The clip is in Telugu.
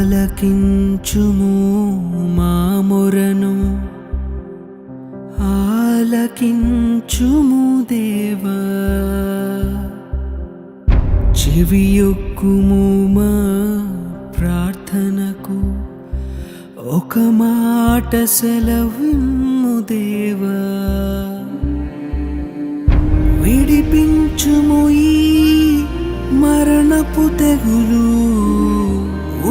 ఆలకించుము మా మొరను ఆలకించుము దేవా చెవియొక్కుము మా ప్రార్థనకు ఒక మాట సెలవిమ్ము దేవా విడిపించుము ఈ మరణపు తెగులు